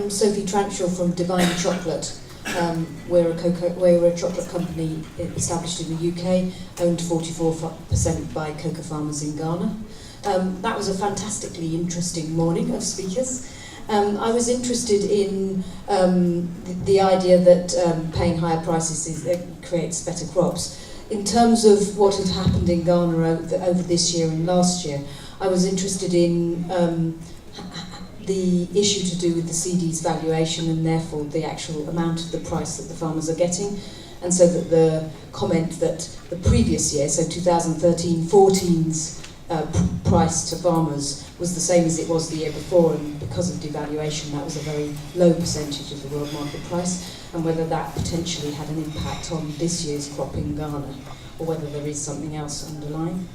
I'm Sophie Transhaw from Divine Chocolate. We're a chocolate company established in the UK, owned 44% by cocoa farmers in Ghana. That was a fantastically interesting morning of speakers. I was interested in the idea that paying higher prices creates better crops. In terms of what had happened in Ghana over this year and last year, I was interested in the issue to do with the CD's valuation and therefore the actual amount of the price that the farmers are getting. And so that the comment that the previous year, so 2013-14's price to farmers was the same as it was the year before, and because of devaluation that was a very low percentage of the world market price, and whether that potentially had an impact on this year's crop in Ghana, or whether there is something else underlying.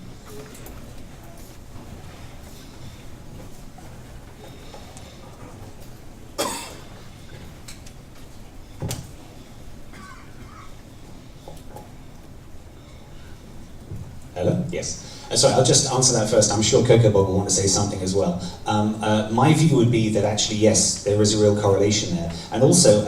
Hello? Yes. Sorry, I'll just answer that first. I'm sure Cocoa Bob will want to say something as well. My view would be that actually, yes, there is a real correlation there. And also,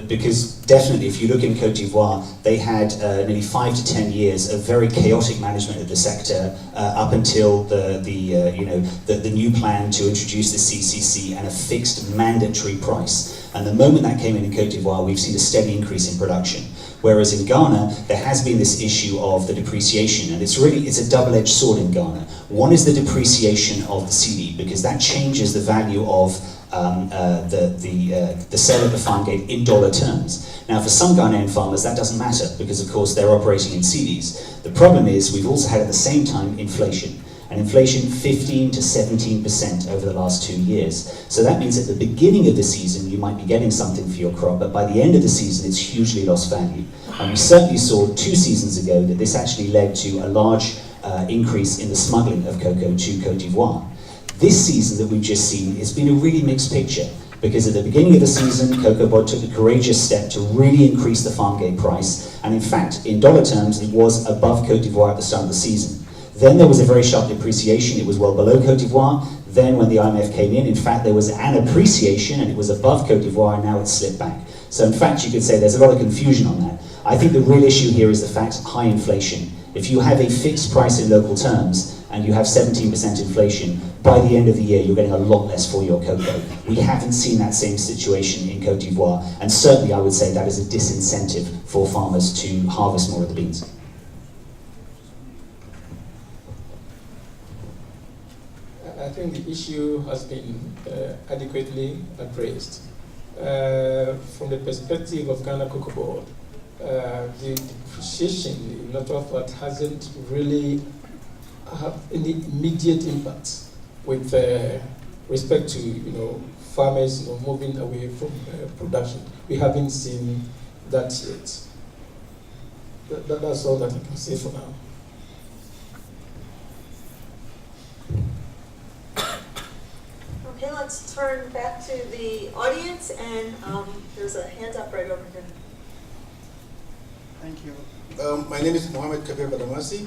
because definitely if you look in Cote d'Ivoire, they had nearly 5 to 10 years of very chaotic management of the sector up until the new plan to introduce the CCC and a fixed mandatory price. And the moment that came in Cote d'Ivoire, we've seen a steady increase in production. Whereas in Ghana, there has been this issue of the depreciation, and it's a double-edged sword in Ghana. One is the depreciation of the cedi, because that changes the value of the sale of the farm gate in dollar terms. Now, for some Ghanaian farmers, that doesn't matter, because of course they're operating in cedis. The problem is we've also had at the same time inflation. And inflation 15 to 17% over the last 2 years. So that means at the beginning of the season you might be getting something for your crop, but by the end of the season it's hugely lost value. And we certainly saw 2 seasons ago that this actually led to a large increase in the smuggling of cocoa to Cote d'Ivoire. This season that we've just seen has been a really mixed picture, because at the beginning of the season, Cocoa Board took a courageous step to really increase the farm gate price, and in fact, in dollar terms, it was above Cote d'Ivoire at the start of the season. Then there was a very sharp depreciation, it was well below Cote d'Ivoire. Then when the IMF came in fact there was an appreciation and it was above Cote d'Ivoire, and now it's slipped back. So in fact you could say there's a lot of confusion on that. I think the real issue here is the fact high inflation. If you have a fixed price in local terms and you have 17% inflation, by the end of the year you're getting a lot less for your cocoa. We haven't seen that same situation in Cote d'Ivoire, and certainly I would say that is a disincentive for farmers to harvest more of the beans. I think the issue has been adequately addressed. From the perspective of Ghana Cocoa Board, the depreciation in natural fact hasn't really had any immediate impact with respect to farmers moving away from production. We haven't seen that yet. That's all that I can say for now. Okay, let's turn back to the audience, and there's a hand up right over here. Thank you. My name is Mohammed Kabir Badamasi,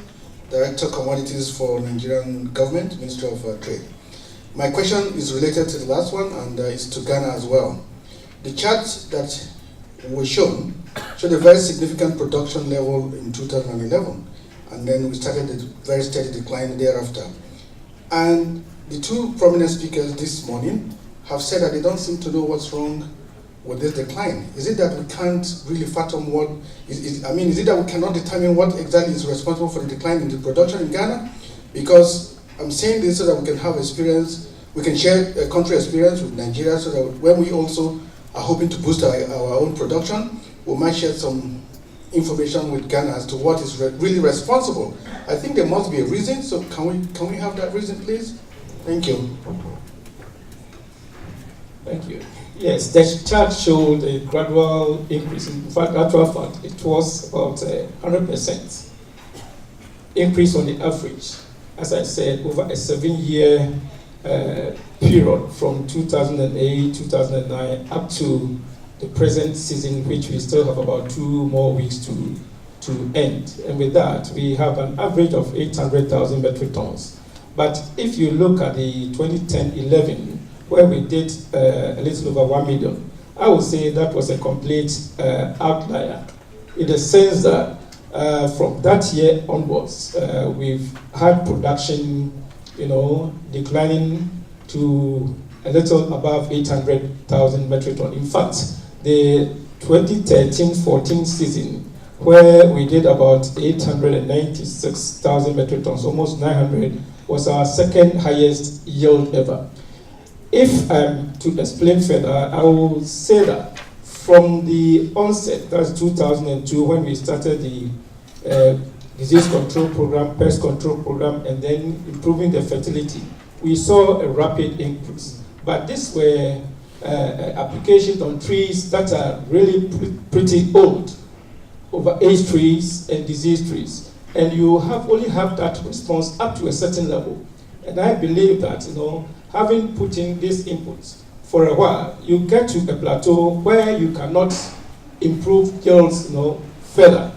Director of Commodities for Nigerian Government, Ministry of Trade. My question is related to the last one, and it's to Ghana as well. The chart that was shown showed a very significant production level in 2011, and then we started a very steady decline thereafter. And the 2 prominent speakers this morning have said that they don't seem to know what's wrong with this decline. Is it that we can't really fathom what, is it that we cannot determine what exactly is responsible for the decline in the production in Ghana? Because I'm saying this so that we can have experience, we can share a country experience with Nigeria, so that when we also are hoping to boost our own production, we might share some information with Ghana as to what is really responsible. I think there must be a reason, so can we have that reason, please? Thank you. Thank you. Yes, the chart showed a gradual increase. In fact, actual fact, it was about 100% increase on the average, as I said, over a 7-year period from 2008, 2009, up to the present season, which we still have about 2 more weeks to end. And with that, we have an average of 800,000 metric tons. But if you look at the 2010-11 where we did a little over 1 million. I would say that was a complete outlier, in the sense that from that year onwards, we've had production, declining to a little above 800,000 metric ton. In fact, the 2013-14 season, where we did about 896,000 metric tons, almost 900, was our second highest yield ever. If I'm to explain further, I will say that from the onset, that's 2002, when we started the disease control program, pest control program, and then improving the fertility, we saw a rapid increase. But these were applications on trees that are really pretty old, over-aged trees and diseased trees. And you only have that response up to a certain level. And I believe that, having put in these inputs for a while, you get to a plateau where you cannot improve yields, further.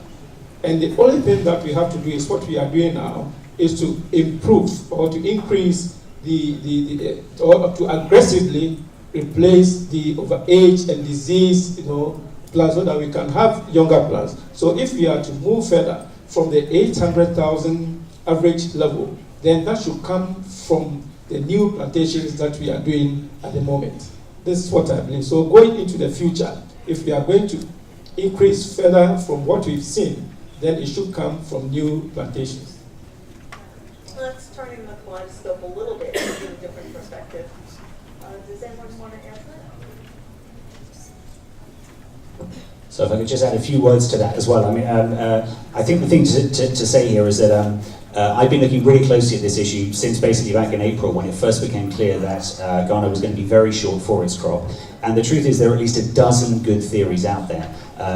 And the only thing that we have to do is what we are doing now, is to improve or to increase or to aggressively replace the overage and disease, plants, so that we can have younger plants. So if we are to move further from the 800,000 average level, then that should come from the new plantations that we are doing at the moment. This is what I believe. So going into the future, if we are going to increase further from what we've seen, then it should come from new plantations. Let's turn in the kaleidoscope a little bit to give a different perspective. Does anyone want to answer that? So if I could just add a few words to that as well. I mean, I think the thing to say here is that I've been looking really closely at this issue since basically back in April, when it first became clear that Ghana was going to be very short for its crop. And the truth is there are at least a dozen good theories out there.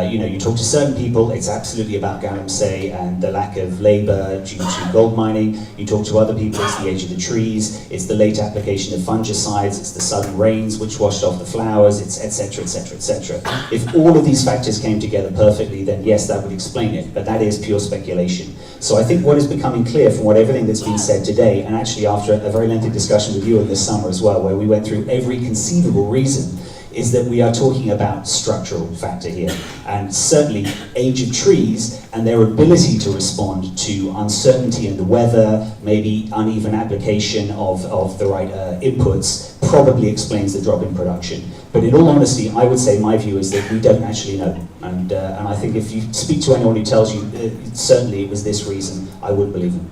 You talk to certain people, it's absolutely about galamsey and the lack of labor due to gold mining. You talk to other people, it's the age of the trees, it's the late application of fungicides, it's the sudden rains which washed off the flowers, it's etc., etc., etc. If all of these factors came together perfectly, then yes, that would explain it, but that is pure speculation. So I think what is becoming clear from everything that's been said today, and actually after a very lengthy discussion with you in this summer as well, where we went through every conceivable reason, is that we are talking about structural factor here, and certainly age of trees and their ability to respond to uncertainty in the weather, maybe uneven application of the right inputs, probably explains the drop in production. But in all honesty, I would say my view is that we don't actually know. And I think if you speak to anyone who tells you certainly it was this reason, I wouldn't believe them.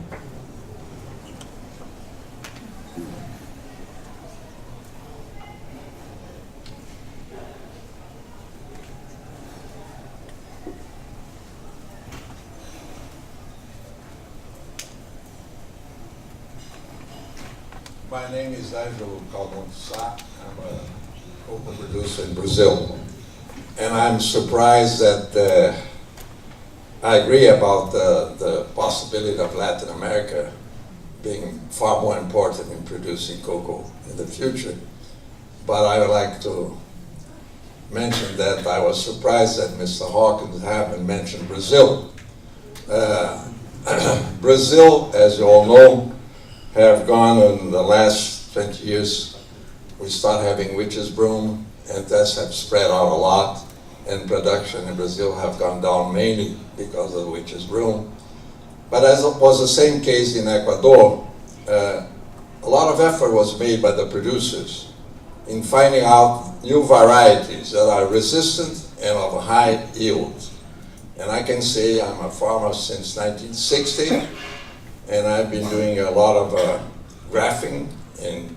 My name is Ângelo Calmon Sá. I'm a cocoa producer in Brazil. And I'm surprised that I agree about the possibility of Latin America being far more important in producing cocoa in the future. But I would like to mention that I was surprised that Mr. Hawkins haven't mentioned Brazil. Brazil, as you all know, have gone in the last 20 years. We start having witch's broom, and that's have spread out a lot, and production in Brazil have gone down mainly because of the witch's broom. But as it was the same case in Ecuador, a lot of effort was made by the producers in finding out new varieties that are resistant and of a high yield. And I can say I'm a farmer since 1960, and I've been doing a lot of grafting in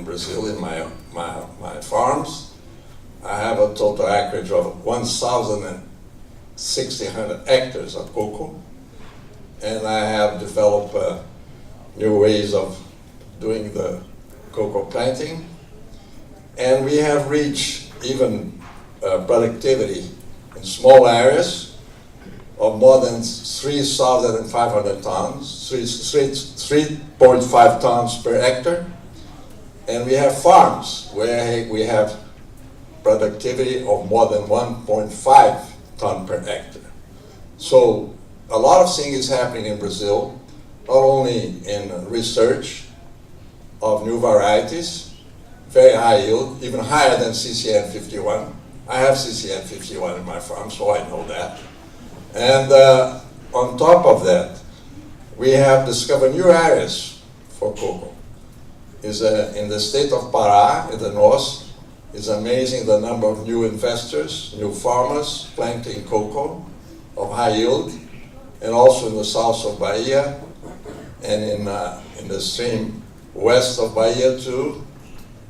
Brazil in my farms. I have a total acreage of 1,600 hectares of cocoa, and I have developed new ways of doing the cocoa planting, and we have reached even productivity in small areas of more than 3,500 tons, 3.5 tons per hectare. And we have farms where we have productivity of more than 1.5 ton per hectare. So a lot of things is happening in Brazil, not only in research of new varieties, very high yield, even higher than CCN 51. I have CCN 51 in my farm, so I know that. And on top of that, we have discovered new areas for cocoa. In the state of Pará, in the north, it's amazing the number of new investors, new farmers planting cocoa of high yield, and also in the south of Bahia, and in the extreme west of Bahia too,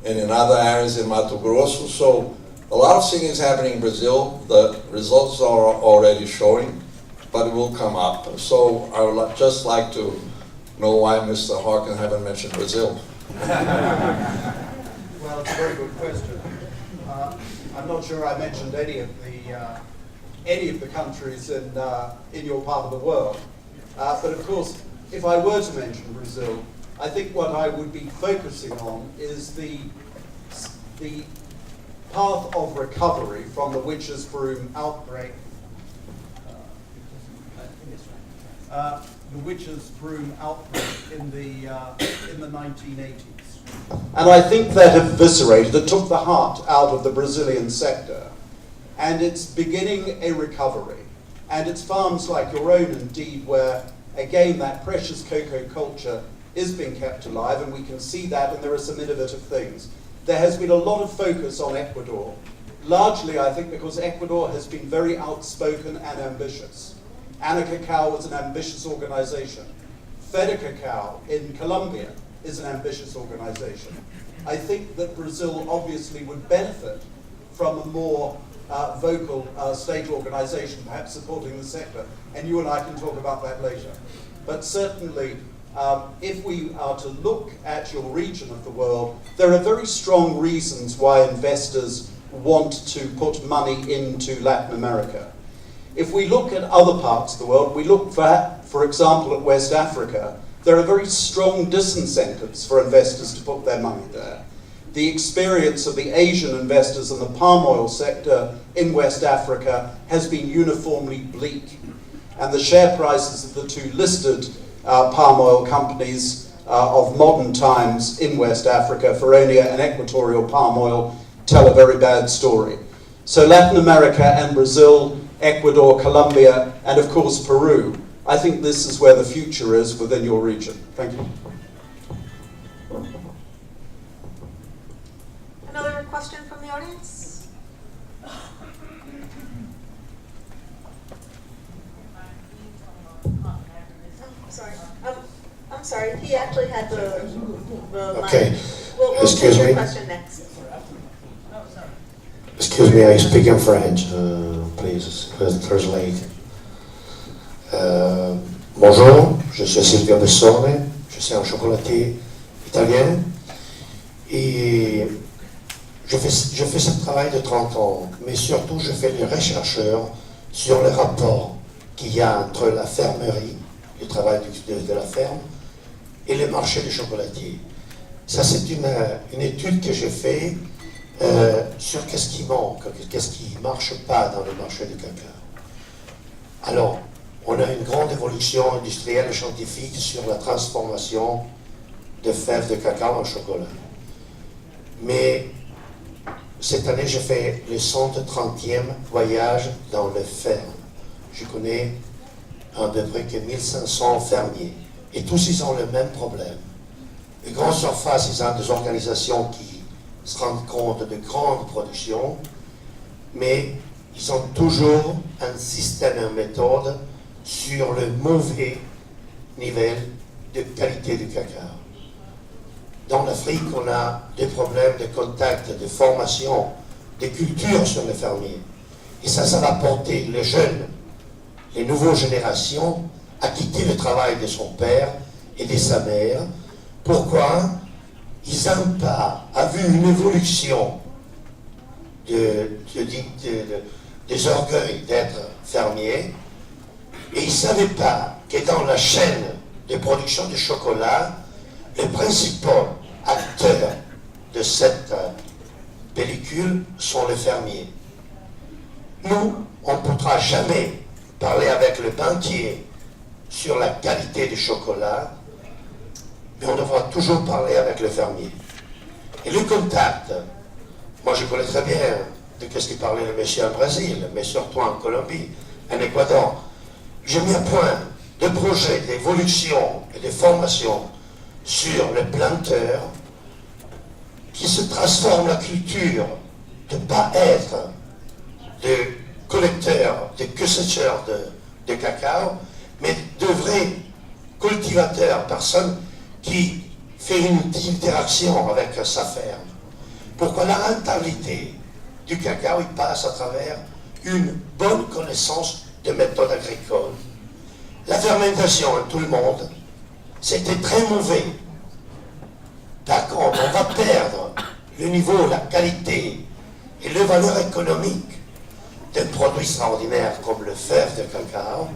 and in other areas in Mato Grosso. So a lot of things happening in Brazil. The results are already showing, but it will come up. So I would just like to know why Mr. Hawkins haven't mentioned Brazil. Well, it's a very good question. I'm not sure I mentioned any of the countries in your part of the world. But of course, if I were to mention Brazil, I think what I would be focusing on is the path of recovery from the witch's broom outbreak. The witch's broom outbreak in the 1980s. And I think that eviscerated, it took the heart out of the Brazilian sector. And it's beginning a recovery. And it's farms like your own, indeed, where, again, that precious cocoa culture is being kept alive, and we can see that, and there are some innovative things. There has been a lot of focus on Ecuador, largely, I think, because Ecuador has been very outspoken and ambitious. Anacacao was an ambitious organization. Fedicacao in Colombia is an ambitious organization. I think that Brazil obviously would benefit from a more vocal state organization, perhaps supporting the sector, and you and I can talk about that later. But certainly, if we are to look at your region of the world, there are very strong reasons why investors want to put money into Latin America. If we look at other parts of the world, we look, for example, at West Africa, there are very strong disincentives for investors to put their money there. The experience of the Asian investors in the palm oil sector in West Africa has been uniformly bleak. And the share prices of the two listed palm oil companies of modern times in West Africa, Feronia and Equatorial Palm Oil, tell a very bad story. So Latin America and Brazil, Ecuador, Colombia, and of course Peru, I think this is where the future is within your region. Thank you. Another question from the audience? I'm sorry, he actually had the Okay. mic. We'll Excuse take your me. question next. Excuse me, I speak in French. Please translate. Bonjour, je suis Silvio Bessone, je suis un chocolatier italien et je fais ce travail de 30 ans, mais surtout je fais des rechercheurs sur le rapport qu'il y a entre la fermerie, le travail de la ferme, et le marché des chocolatiers. Ça, c'est une étude que j'ai faite sur qu'est-ce qui manque, qu'est-ce qui ne marche pas dans le marché du cacao. Alors, on a une grande évolution industrielle et scientifique sur la transformation de fèves de cacao en chocolat. Mais cette année, je fais le 130e voyage dans les fermes. Je connais à peu près que 1500 fermiers. Et tous, ils ont le même problème. Les grandes surfaces, ils ont des organisations qui se rendent compte de grandes productions, mais ils ont toujours un système, une méthode sur le mauvais niveau de qualité du cacao. Dans l'Afrique, on a des problèmes de contact, de formation, de culture sur les fermiers. Et ça va porter les jeunes, les nouvelles générations, à quitter le travail de son père et de sa mère. Pourquoi? Ils n'ont pas vu une évolution des orgueils d'être fermier, et ils ne savaient pas que dans la chaîne de production de chocolat, les principaux acteurs de cette pellicule sont les fermiers. Nous, on ne pourra jamais parler avec le banquier sur la qualité du chocolat, mais on devra toujours parler avec le fermier. Et le contact, moi je connais très bien de qu'est-ce qu'il parlait le monsieur en Brésil, mais surtout en Colombie, en Équateur. J'ai mis à point de projets d'évolution et de formation sur les planteurs qui se transforment la culture de ne pas être de collecteurs, de cueilleurs de cacao, mais de vrais cultivateurs, personnes qui font une interaction avec sa ferme. Pourquoi la rentabilité du cacao, il passe à travers une bonne connaissance des méthodes agricoles. La fermentation, tout le monde, c'était très mauvais. D'accord, on va perdre le niveau, la qualité et la valeur économique d'un produit extraordinaire comme le fève de cacao.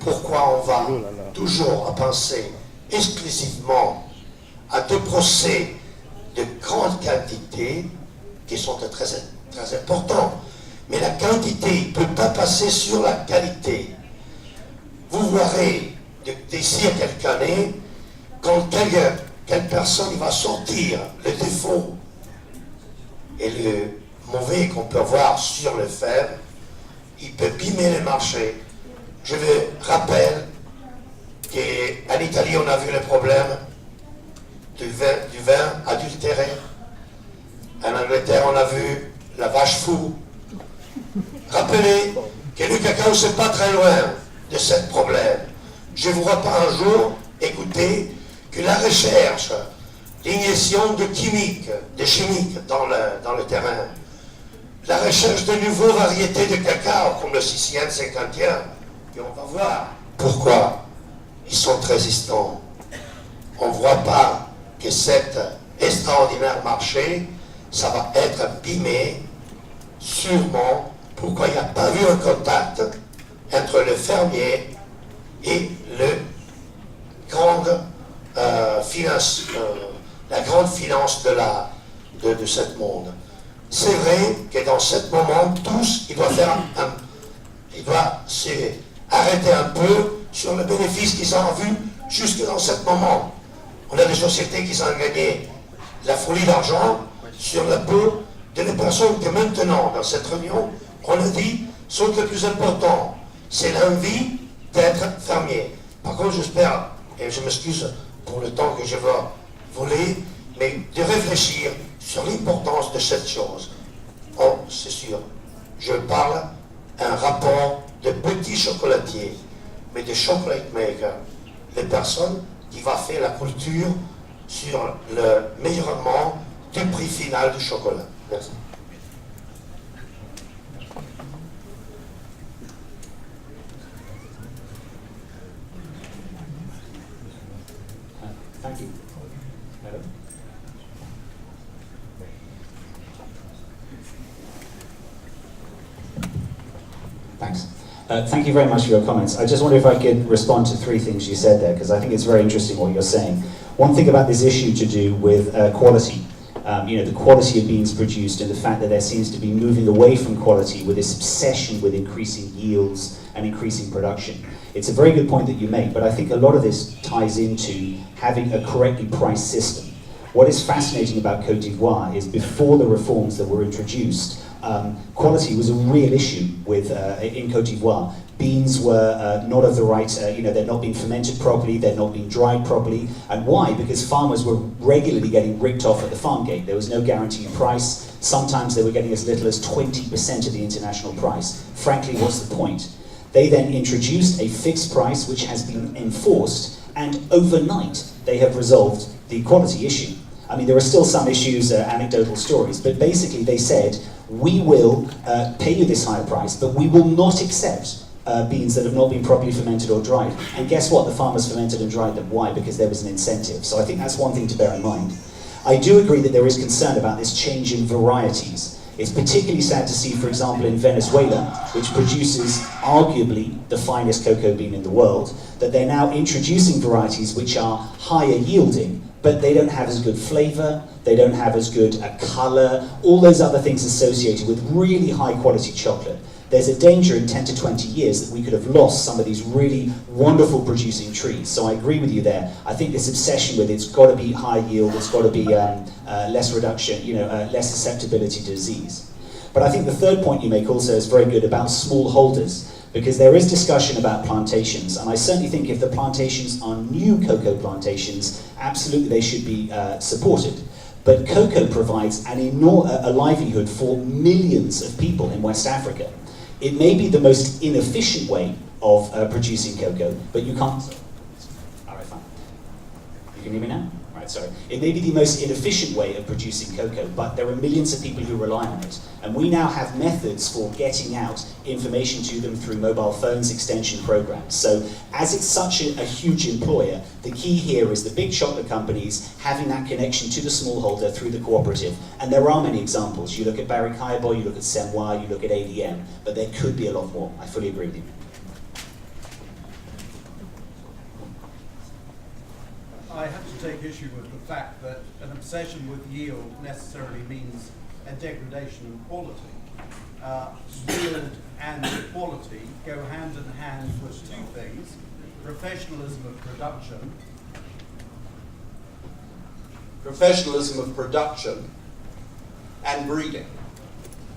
Pourquoi on va toujours penser exclusivement à des procès de grande quantité qui sont très, très importants. Mais la quantité ne peut pas passer sur la qualité. Vous verrez d'ici à quelques années, quand quelle personne va sortir le défaut et le mauvais qu'on peut voir sur le fer, il peut bimer le marché. Je vous rappelle qu'en Italie, on a vu le problème du vin adultéré. En Angleterre, on a vu la vache fou. Rappelez que le cacao, c'est pas très loin de ce problème. Je vous vois pas un jour écouter que la recherche d'injection de chimiques dans le terrain, la recherche de nouvelles variétés de cacao, comme le Sicilian 51, et on va voir pourquoi ils sont résistants. On ne voit pas que cet extraordinaire marché, ça va être abîmé, sûrement, pourquoi il n'y a pas eu un contact entre le fermier et la grande finance de ce monde. C'est vrai que dans ce moment, tous, il doit arrêter un peu sur le bénéfice qu'ils ont vu jusque dans ce moment. On a des sociétés qui ont gagné la folie d'argent sur la peau de les personnes que maintenant, dans cette réunion, on a dit, sont les plus importants. C'est l'envie d'être fermier. Par contre, j'espère, et je m'excuse pour le temps que je vais voler, mais de réfléchir sur l'importance de cette chose. Oh, c'est sûr, je parle un rapport de petits chocolatiers, mais de chocolate makers, les personnes qui vont faire la culture sur le mesurement du prix final du chocolat. Merci. Thank you. Madam? Thanks. Thank you very much for your comments. I just wonder if I could respond to three things you said there, because I think it's very interesting what you're saying. One thing about this issue to do with quality, the quality of beans produced and the fact that there seems to be moving away from quality with this obsession with increasing yields and increasing production. It's a very good point that you make, but I think a lot of this ties into having a correctly priced system. What is fascinating about Côte d'Ivoire is before the reforms that were introduced, quality was a real issue in Côte d'Ivoire. Beans were not of the right, they're not being fermented properly, they're not being dried properly. And why? Because farmers were regularly getting ripped off at the farm gate. There was no guaranteed price. Sometimes they were getting as little as 20% of the international price. Frankly, what's the point? They then introduced a fixed price which has been enforced, and overnight they have resolved the quality issue. I mean, there are still some issues, anecdotal stories, but basically they said, we will pay you this higher price, but we will not accept beans that have not been properly fermented or dried. And guess what? The farmers fermented and dried them. Why? Because there was an incentive. So I think that's one thing to bear in mind. I do agree that there is concern about this change in varieties. It's particularly sad to see, for example, in Venezuela, which produces arguably the finest cocoa bean in the world, that they're now introducing varieties which are higher yielding, but they don't have as good flavor, they don't have as good a color, all those other things associated with really high quality chocolate. there's a danger in 10 to 20 years that we could have lost some of these really wonderful producing trees. So I agree with you there. I think this obsession with it's got to be high yield, it's got to be less reduction, less susceptibility to disease. But I think the third point you make also is very good about smallholders, because there is discussion about plantations, and I certainly think if the plantations are new cocoa plantations, absolutely they should be supported. But cocoa provides a livelihood for millions of people in West Africa. It may be the most inefficient way of producing cocoa, but you can't... All right, fine. You can hear me now? All right, sorry. It may be the most inefficient way of producing cocoa, but there are millions of people who rely on it. And we now have methods for getting out information to them through mobile phones, extension programs. So as it's such a huge employer, the key here is the big chocolate companies having that connection to the smallholder through the cooperative. And there are many examples. You look at Barry Kaibo, you look at Semwa, you look at ADM, but there could be a lot more. I fully agree with you. I have to take issue with the fact that an obsession with yield necessarily means a degradation of quality. Yield and quality go hand in hand with two things: professionalism of production and breeding.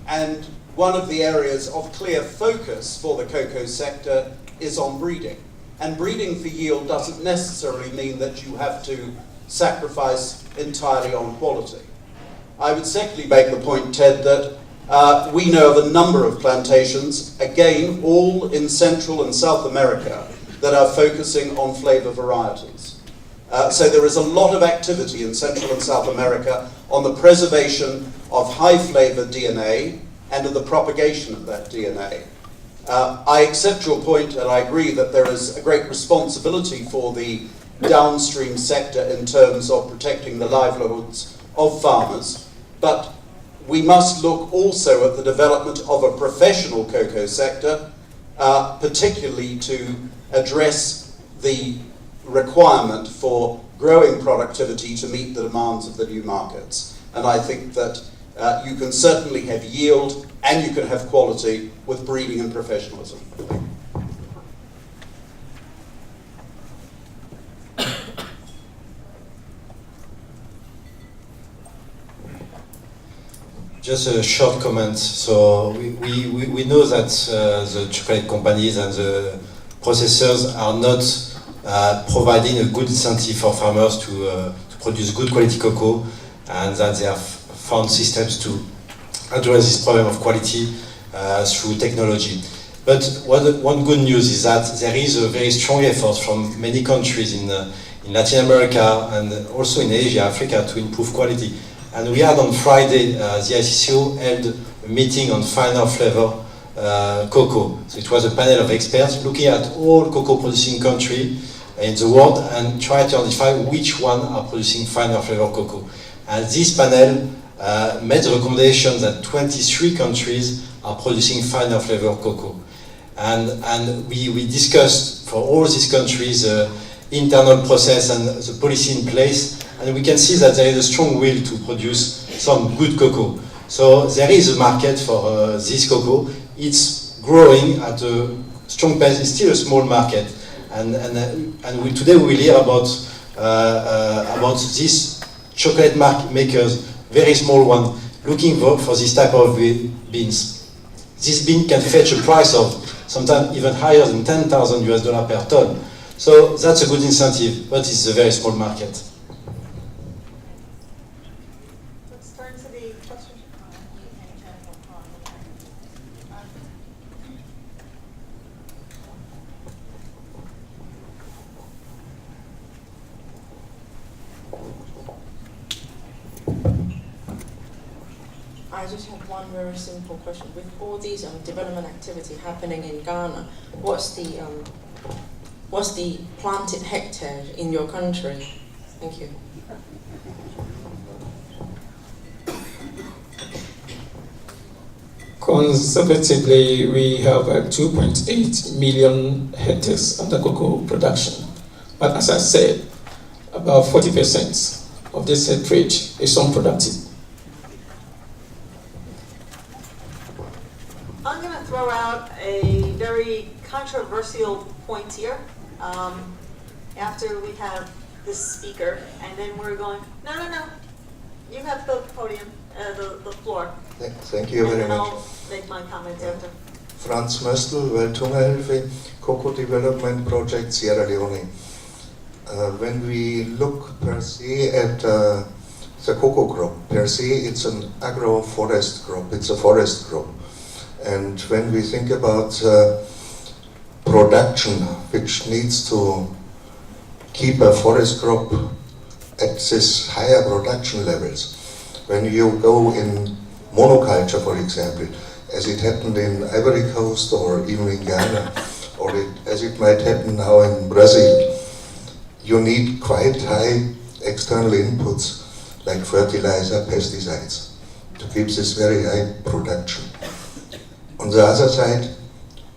And one of the areas of clear focus for the cocoa sector is on breeding. And breeding for yield doesn't necessarily mean that you have to sacrifice entirely on quality. I would secondly make the point, Ted, that we know of a number of plantations, again, all in Central and South America, that are focusing on flavor varieties. So there is a lot of activity in Central and South America on the preservation of high flavor DNA and of the propagation of that DNA. I accept your point, and I agree that there is a great responsibility for the downstream sector in terms of protecting the livelihoods of farmers, but we must look also at the development of a professional cocoa sector, particularly to address the requirement for growing productivity to meet the demands of the new markets. And I think that you can certainly have yield and you can have quality with breeding and professionalism. Just a short comment. So we know that the chocolate companies and the processors are not providing a good incentive for farmers to produce good quality cocoa, and that they have found systems to address this problem of quality through technology. But one good news is that there is a very strong effort from many countries in Latin America and also in Asia, Africa, to improve quality. And we had on Friday, the ICCO held a meeting on finer flavor cocoa. So it was a panel of experts looking at all cocoa producing countries in the world and try to identify which one are producing finer flavor cocoa. And this panel made the recommendation that 23 countries are producing finer flavor cocoa. And we discussed for all these countries the internal process and the policy in place, and we can see that there is a strong will to produce some good cocoa. So there is a market for this cocoa. It's growing at a strong pace. It's still a small market, and today we will hear about these chocolate makers, very small one, looking for this type of beans. This bean can fetch a price of sometimes even higher than $10,000 per ton. So that's a good incentive, but it's a very small market. Let's turn to the question. I just have one very simple question. With all these development activity happening in Ghana, what's the planted hectare in your country? Thank you. Conservatively, we have 2.8 million hectares under cocoa production. But as I said, about 40% of this acreage is unproductive. I'm going to throw out controversial points here. After we have this speaker, and then we're going, no, you have the podium, the floor. Thank you very and much. I'll make my comments after. Franz Möstl, Welthungerhilfe, Cocoa Development Project, Sierra Leone. When we look per se at the cocoa crop, per se it's an agroforest crop, it's a forest crop. And when we think about production, which needs to keep a forest crop at this higher production levels, when you go in monoculture, for example, as it happened in Ivory Coast or even in Ghana, or as it might happen now in Brazil, you need quite high external inputs like fertilizer, pesticides, to keep this very high production. On the other side,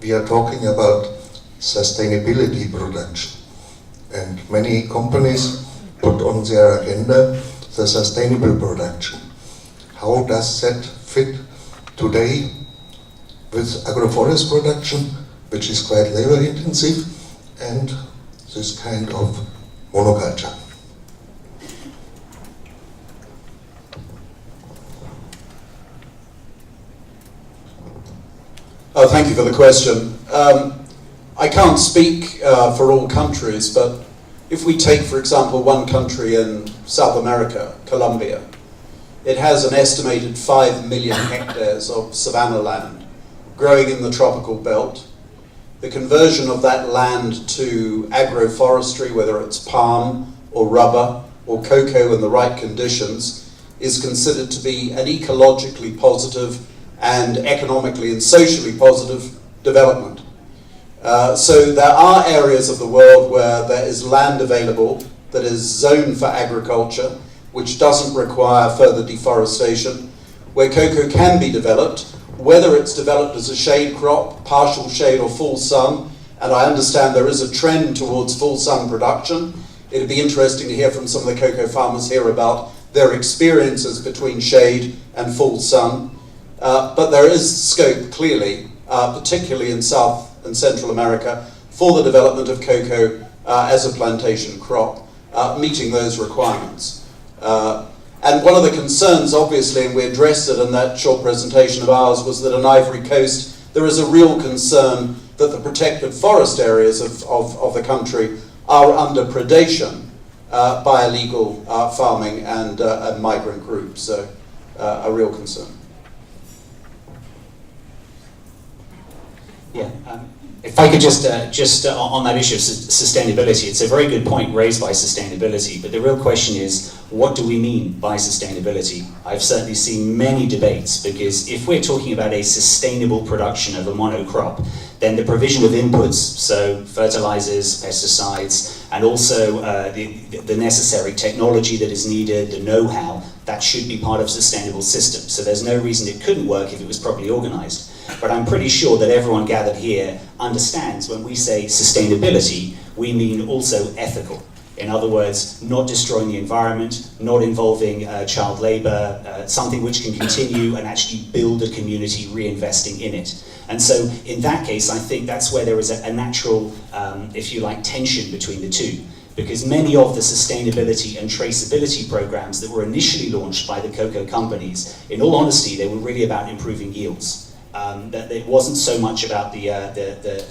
we are talking about sustainability production. And many companies put on their agenda the sustainable production. How does that fit today with agroforest production, which is quite labor intensive, and this kind of monoculture? Oh, thank you for the question. I can't speak for all countries, but if we take, for example, one country in South America, Colombia, it has an estimated 5 million hectares of savanna land growing in the tropical belt. The conversion of that land to agroforestry, whether it's palm or rubber or cocoa in the right conditions, is considered to be an ecologically positive and economically and socially positive development. So there are areas of the world where there is land available that is zoned for agriculture, which doesn't require further deforestation, where cocoa can be developed, whether it's developed as a shade crop, partial shade or full sun, and I understand there is a trend towards full sun production. It'd be interesting to hear from some of the cocoa farmers here about their experiences between shade and full sun. But there is scope, clearly, particularly in South and Central America, for the development of cocoa as a plantation crop, meeting those requirements. And one of the concerns, obviously, and we addressed it in that short presentation of ours, was that in Ivory Coast there is a real concern that the protected forest areas of the country are under predation by illegal farming and migrant groups. So a real concern. Yeah, if I could just on that issue of sustainability, it's a very good point raised by sustainability, but the real question is, what do we mean by sustainability? I've certainly seen many debates, because if we're talking about a sustainable production of a monocrop, then the provision of inputs, so fertilizers, pesticides, and also the necessary technology that is needed, the know-how, that should be part of a sustainable system. So there's no reason it couldn't work if it was properly organized. But I'm pretty sure that everyone gathered here understands when we say sustainability, we mean also ethical. In other words, not destroying the environment, not involving child labor, something which can continue and actually build a community reinvesting in it. And so in that case, I think that's where there is a natural, if you like, tension between the two. Because many of the sustainability and traceability programs that were initially launched by the cocoa companies, in all honesty, they were really about improving yields. That it wasn't so much about the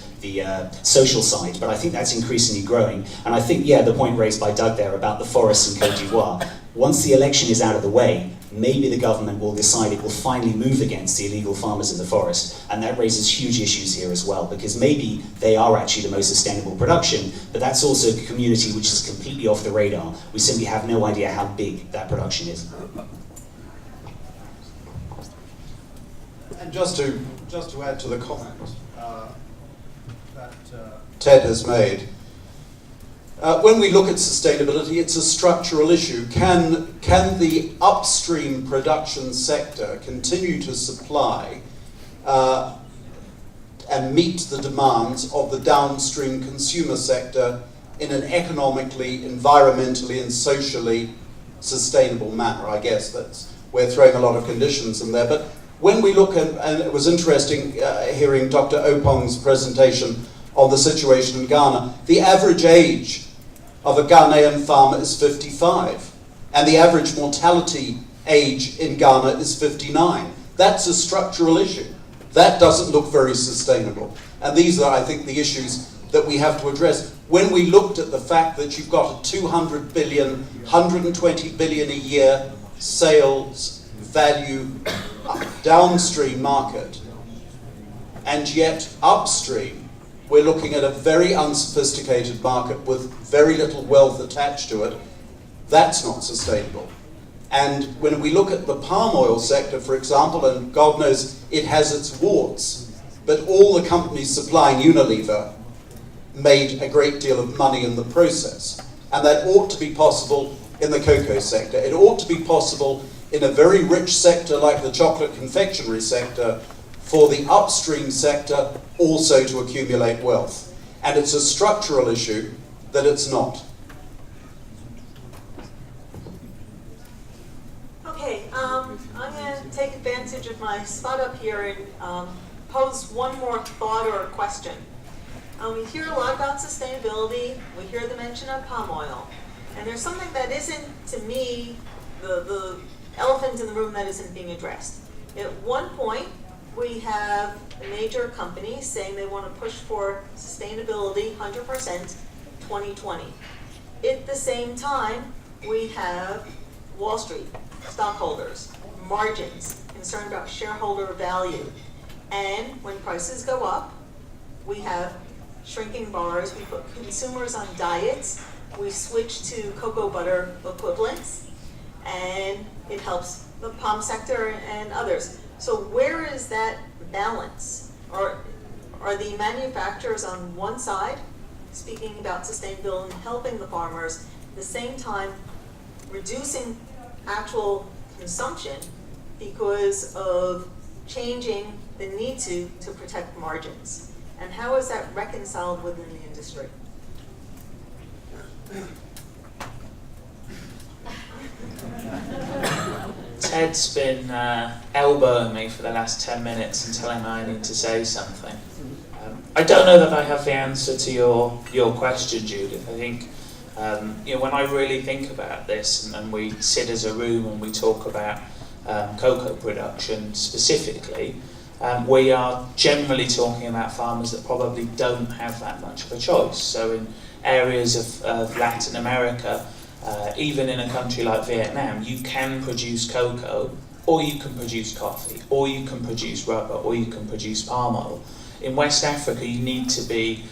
social side, but I think that's increasingly growing. And I think, yeah, the point raised by Doug there about the forests in Côte d'Ivoire, once the election is out of the way, maybe the government will decide it will finally move against the illegal farmers in the forest, and that raises huge issues here as well, because maybe they are actually the most sustainable production, but that's also a community which is completely off the radar. We simply have no idea how big that production is. And just to add to the comment that Ted has made, when we look at sustainability, it's a structural issue. Can the upstream production sector continue to supply and meet the demands of the downstream consumer sector in an economically, environmentally, and socially sustainable manner? I guess we're throwing a lot of conditions in there. But when we look at, and it was interesting hearing Dr. Opong's presentation on the situation in Ghana. The average age of a Ghanaian farmer is 55, and the average mortality age in Ghana is 59. That's a structural issue. That doesn't look very sustainable. And these are, I think, the issues that we have to address. When we looked at the fact that you've got a 200 billion, 120 billion a year sales value downstream market, and yet upstream we're looking at a very unsophisticated market with very little wealth attached to it, that's not sustainable. And when we look at the palm oil sector, for example, and God knows it has its warts, but all the companies supplying Unilever made a great deal of money in the process. And that ought to be possible in the cocoa sector. It ought to be possible in a very rich sector like the chocolate confectionery sector for the upstream sector also to accumulate wealth. And it's a structural issue that it's not. Okay, I'm going to take advantage of my spot up here and pose one more thought or question. We hear a lot about sustainability. We hear the mention of palm oil. And there's something that isn't, to me, the elephant in the room that isn't being addressed. At one point, we have a major company saying they want to push for sustainability 100% 2020. At the same time, we have Wall Street, stockholders, margins, concerned about shareholder value. And when prices go up, we have shrinking bars, we put consumers on diets, we switch to cocoa butter equivalents, and it helps the palm sector and others. So where is that balance? Or are the manufacturers on one side speaking about sustainability and helping the farmers, at the same time reducing actual consumption because of changing the need to protect margins? And how is that reconciled within the industry? Ted's been elbowing me for the last 10 minutes and telling me I need to say something. I don't know that I have the answer to your question, Judith. I think when I really think about this and we sit as a room and we talk about cocoa production specifically, we are generally talking about farmers that probably don't have that much of a choice. So in areas of Latin America, even in a country like Vietnam, you can produce cocoa, or you can produce coffee, or you can produce rubber, or you can produce palm oil. In West Africa, you need to be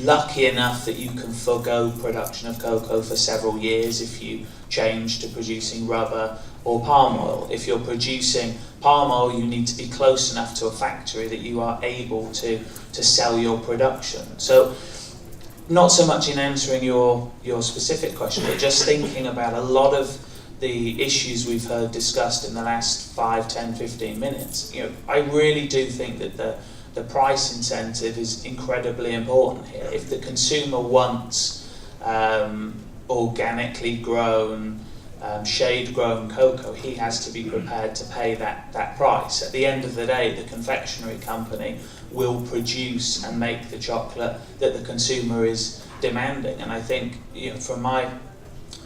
lucky enough that you can forgo production of cocoa for several years if you change to producing rubber or palm oil. If you're producing palm oil, you need to be close enough to a factory that you are able to sell your production. So not so much in answering your specific question, but just thinking about a lot of the issues we've heard discussed in the last 5, 10, 15 minutes. I really do think that the price incentive is incredibly important here. If the consumer wants organically grown, shade-grown cocoa, he has to be prepared to pay that price. At the end of the day, the confectionery company will produce and make the chocolate that the consumer is demanding. And I think, from my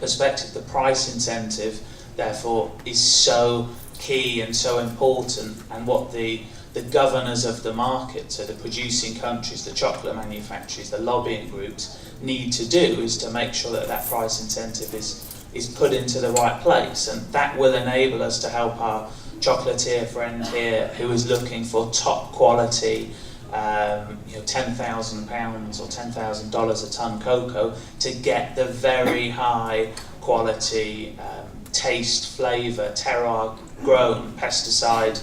perspective, the price incentive, therefore, is so key and so important, and what the governors of the market, so the producing countries, the chocolate manufacturers, the lobbying groups, need to do is to make sure that that price incentive is put into the right place, and that will enable us to help our chocolatier friend here who is looking for top quality, £10,000 or $10,000 a tonne cocoa to get the very high quality, taste, flavour, terroir grown, pesticide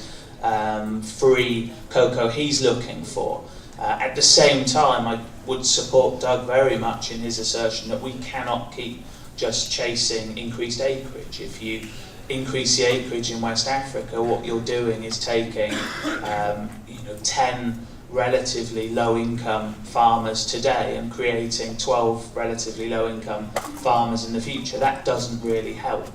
free cocoa he's looking for. At the same time, I would support Doug very much in his assertion that we cannot keep just chasing increased acreage. If you increase the acreage in West Africa, what you're doing is taking 10 relatively low-income farmers today and creating 12 relatively low-income farmers in the future. That doesn't really help.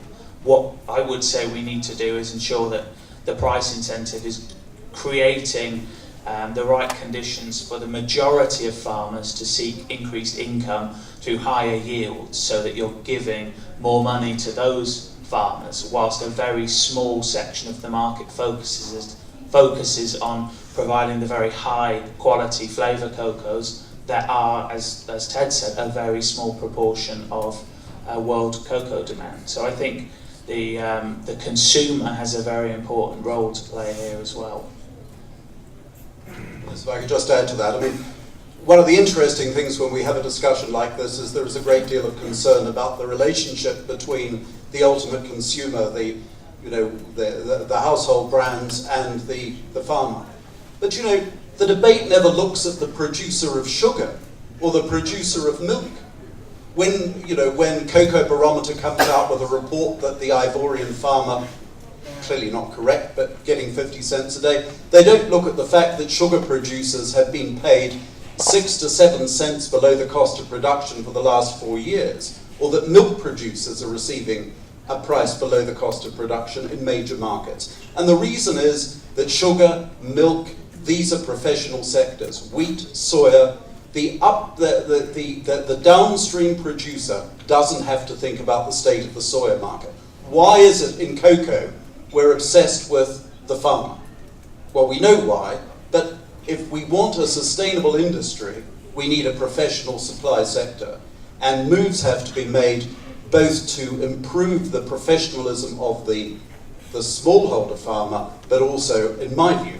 What I would say we need to do is ensure that the price incentive is creating the right conditions for the majority of farmers to seek increased income through higher yields, so that you're giving more money to those farmers, whilst a very small section of the market focuses on providing the very high quality flavour cocos that are, as Ted said, a very small proportion of world cocoa demand. So I think the consumer has a very important role to play here as well. If I could just add to that, I mean, one of the interesting things when we have a discussion like this is there is a great deal of concern about the relationship between the ultimate consumer, the household brands, and the farmer. But you know, the debate never looks at the producer of sugar or the producer of milk. When Cocoa Barometer comes out with a report that the Ivorian farmer, clearly not correct, but getting 50 cents a day, they don't look at the fact that sugar producers have been paid 6 to 7 cents below the cost of production for the last 4 years, or that milk producers are receiving a price below the cost of production in major markets. And the reason is that sugar, milk, these are professional sectors. Wheat, soya, the downstream producer doesn't have to think about the state of the soya market. Why is it in cocoa we're obsessed with the farmer? Well, we know why, but if we want a sustainable industry, we need a professional supply sector. And moves have to be made both to improve the professionalism of the smallholder farmer, but also, in my view,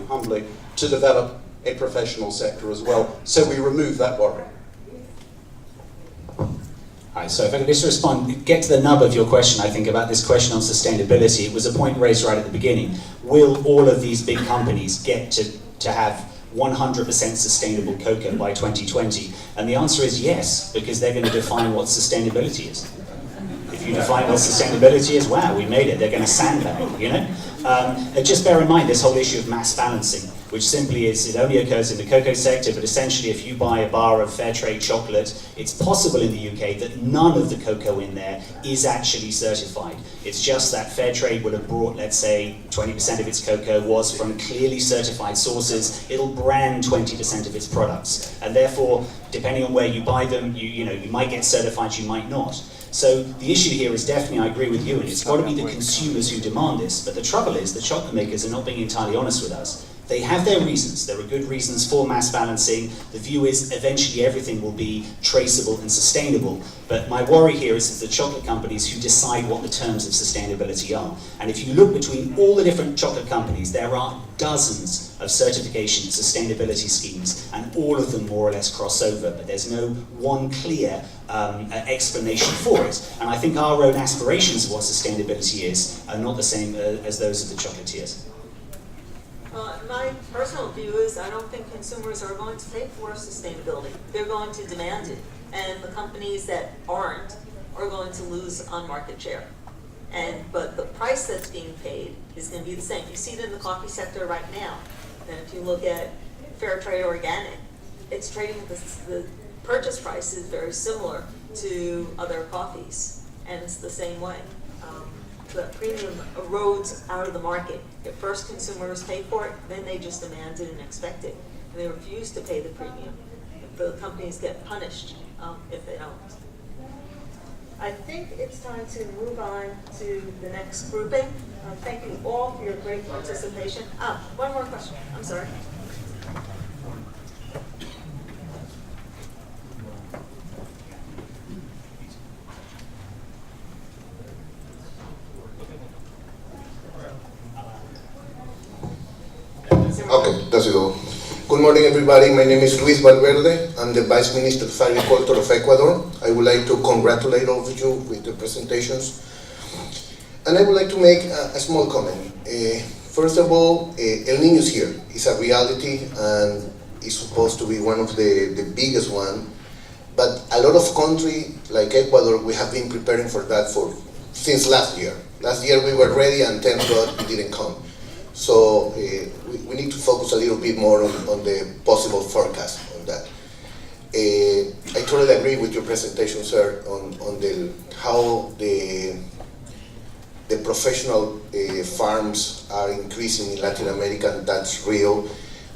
humbly, to develop a professional sector as well, so we remove that worry. Hi, so if I could just respond, get to the nub of your question, I think, about this question on sustainability. It was a point raised right at the beginning. Will all of these big companies get to have 100% sustainable cocoa by 2020? And the answer is yes, because they're going to define what sustainability is. If you define what sustainability is, wow, we made it. They're going to sandbag, you know? Just bear in mind this whole issue of mass balancing, which simply is, it only occurs in the cocoa sector, but essentially if you buy a bar of fair trade chocolate, it's possible in the UK that none of the cocoa in there is actually certified. It's just that fair trade would have brought, let's say, 20% of its cocoa was from clearly certified sources. It'll brand 20% of its products. And therefore, depending on where you buy them, you might get certified, you might not. So the issue here is definitely, I agree with you, and it's got to be the consumers who demand this. But the trouble is, the chocolate makers are not being entirely honest with us. They have their reasons. There are good reasons for mass balancing. The view is eventually everything will be traceable and sustainable. But my worry here is the chocolate companies who decide what the terms of sustainability are. And if you look between all the different chocolate companies, there are dozens of certification sustainability schemes, and all of them more or less cross over. But there's no one clear explanation for it. And I think our own aspirations of what sustainability is are not the same as those of the chocolatiers. My personal view is I don't think consumers are going to pay for sustainability. They're going to demand it. And the companies that aren't are going to lose on market share. But the price that's being paid is going to be the same. You see it in the coffee sector right now. And if you look at fair trade organic, it's trading the purchase price is very similar to other coffees. And it's the same way. The premium erodes out of the market. At first consumers pay for it, then they just demand it and expect it. And they refuse to pay the premium. The companies get punished if they don't. I think it's time to move on to the next grouping. Thank you all for your great participation. One more question. I'm sorry. Okay, that's it all. Good morning, everybody. My name is Luis Valverde. I'm the Vice Minister of Agriculture of Ecuador. I would like to congratulate all of you with the presentations. And I would like to make a small comment. First of all, El Niño is here. It's a reality and it's supposed to be one of the biggest one. But a lot of countries like Ecuador, we have been preparing for that since last year. Last year we were ready and thank God it didn't come. So we need to focus a little bit more on the possible forecast on that. I totally agree with your presentation, sir, on how the professional farms are increasing in Latin America, and that's real.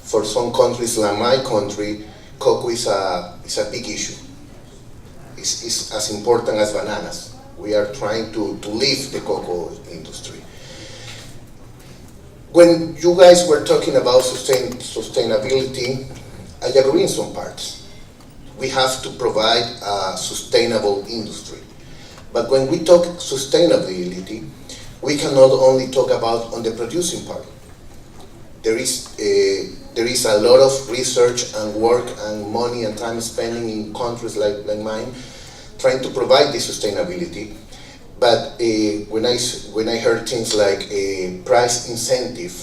for some countries like my country, cocoa is a big issue. It's as important as bananas. We are trying to lift the cocoa industry. When you guys were talking about sustainability, I agree in some parts. We have to provide a sustainable industry. But when we talk sustainability, we cannot only talk about on the producing part. There is a lot of research and work and money and time spending in countries like mine trying to provide this sustainability. But when I heard things like a price incentive,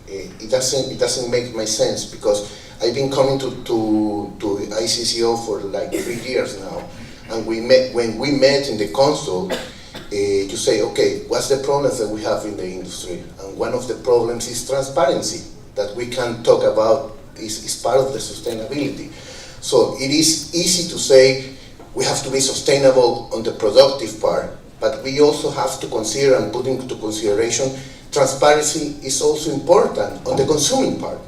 it doesn't make my sense, because I've been coming to ICCO for like 3 years now, and when we met in the council, you say, okay, what's the problems that we have in the industry? And one of the problems is transparency, that we can talk about is part of the sustainability. So it is easy to say we have to be sustainable on the productive part, but we also have to consider and put into consideration transparency is also important on the consuming part.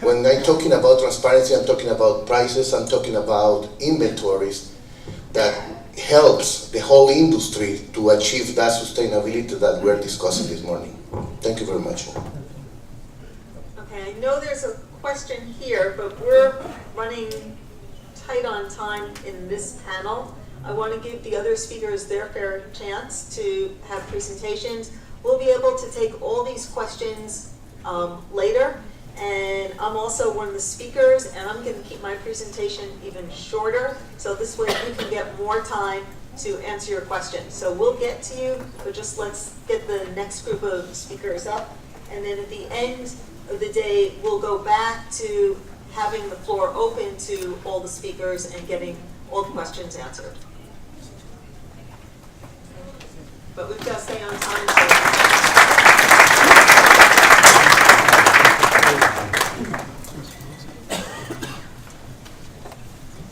When I'm talking about transparency, I'm talking about prices, I'm talking about inventories that helps the whole industry to achieve that sustainability that we're discussing this morning. Thank you very much. Okay, I know there's a question here, but we're running tight on time in this panel. I want to give the other speakers their fair chance to have presentations. We'll be able to take all these questions later, and I'm also one of the speakers, and I'm going to keep my presentation even shorter, so this way we can get more time to answer your questions. So we'll get to you, but just let's get the next group of speakers up, and then at the end of the day, we'll go back to having the floor open to all the speakers and getting all the questions answered. But we've got to stay on time.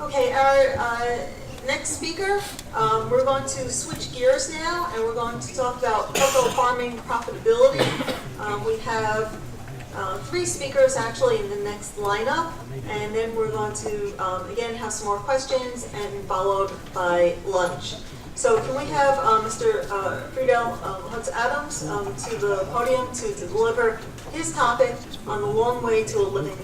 Okay, our next speaker, we're going to switch gears now, and we're going to talk about cocoa farming profitability. We have 3 speakers actually in the next lineup, and then we're going to again have some more questions and followed by lunch. So can we have Mr. Friedel Hutz-Adams to the podium to deliver his topic on the long way to a living